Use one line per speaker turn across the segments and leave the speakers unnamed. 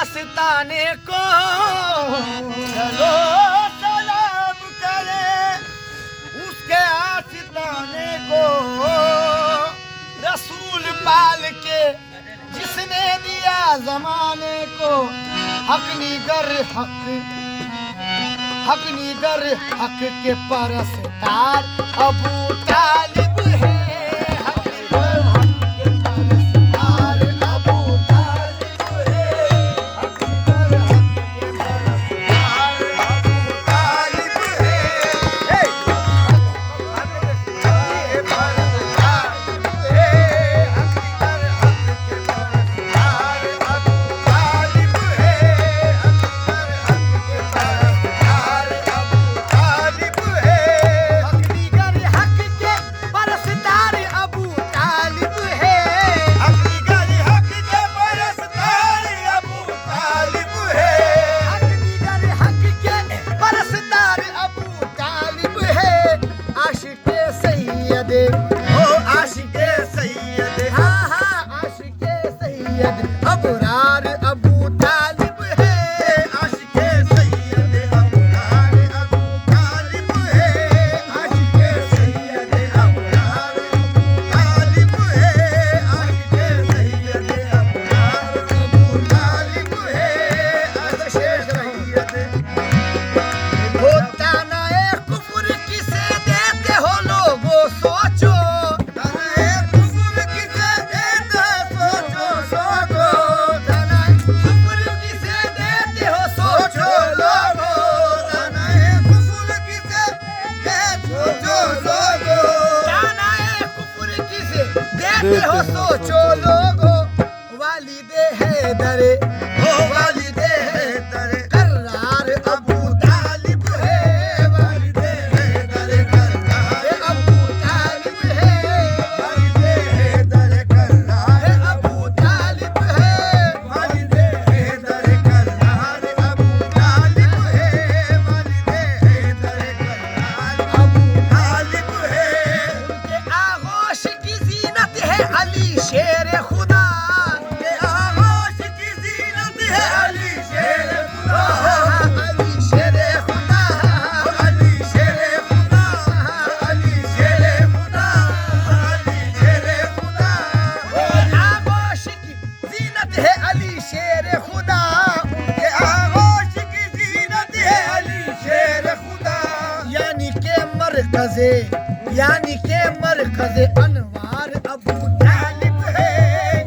आस्ताने को चलो सलाम करे उसके आस्ताने को। रसूल पाल के जिसने दिया जमाने को। हकनीगर हक के परस्तार अबू तालिब है। अबरार अबू तालिब है। आशिक़े सैयद अबरार अबू तालिब है। आशिक़े सैयद अबरार अबू तालिब है। आशिक़े सैयद अबरार अबू तालिब है। आशिक़े सैयद होता ना ए कुफ्र किसे देते हो लोगो सोचो। हो सोचो लोगो वालिदे हैदर हो वालिदे हैदर करार अबू तालिब है। वालिदे हैदर करार अबू तालिब है। वालिदे हैदर करार अबू तालिब है। वालिदे हैदर करार अबू तालिब है। वालिदे हैदर करार अबू तालिब है। उनके आगोश की जीनत है अली शेर खुदा के आगोश की जीनत है अली शेर खुदा। अली शेर खुदा अली शेर खुदा अली शेर खुदा अली शेर खुदा। आगोश की जीनत है अली शेर खुदा के आगोश की जीनत है अली शेर खुदा। यानी के मरकज़े अनवार अबू तालिब है।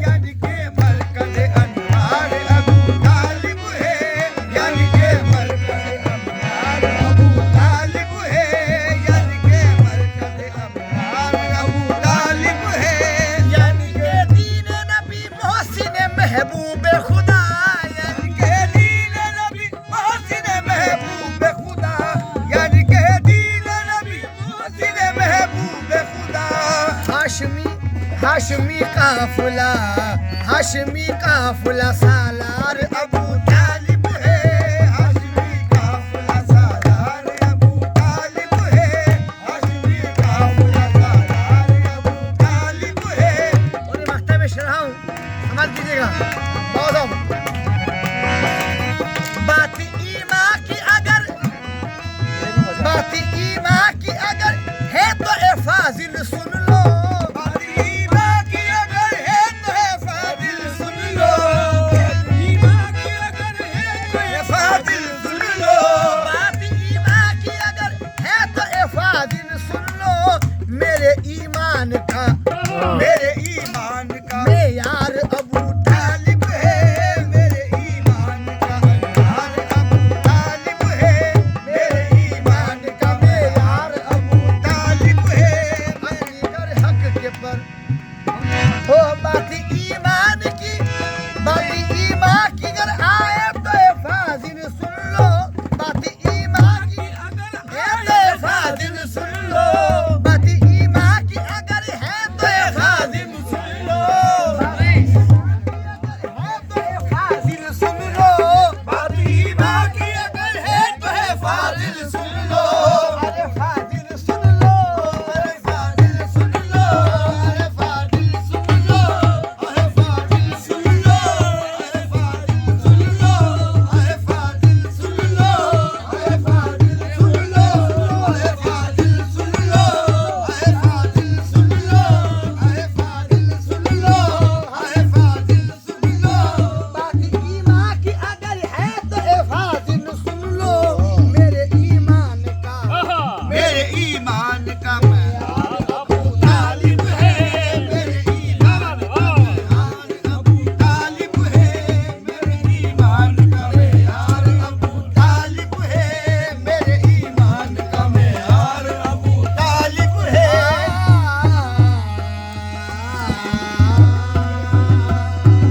यानी के मरकज़े अनवार अबू तालिब है। यानी के मरकज़े अनवार अबू तालिब है। यानी के मरकज़े अनवार अबू तालिब है। यानी के दीन नबी मोहसिन महबूब खुदा। यानी के दीन नबी मोहसिन महबूब खुदा। यानी के दीन नबी मोहसिन महबूब खुदा। हाशमी काफिला सालार अबू तालिब है। हाशमी काफिला सालार अबू तालिब है। हाशमी काफिला सालार अबू तालिब है। और ये मकतब में शरह हूँ, समझ लीजिएगा। बात ईमा की अगर है तो ए फाजिल सुन लो। बात ईमा की अगर है तो ए फाजिल सुन लो। ईमा की अगर है तो ए फाजिल सुन लो। बात ईमा की अगर है तो ए फाजिल सुन लो। मेरे ईमान का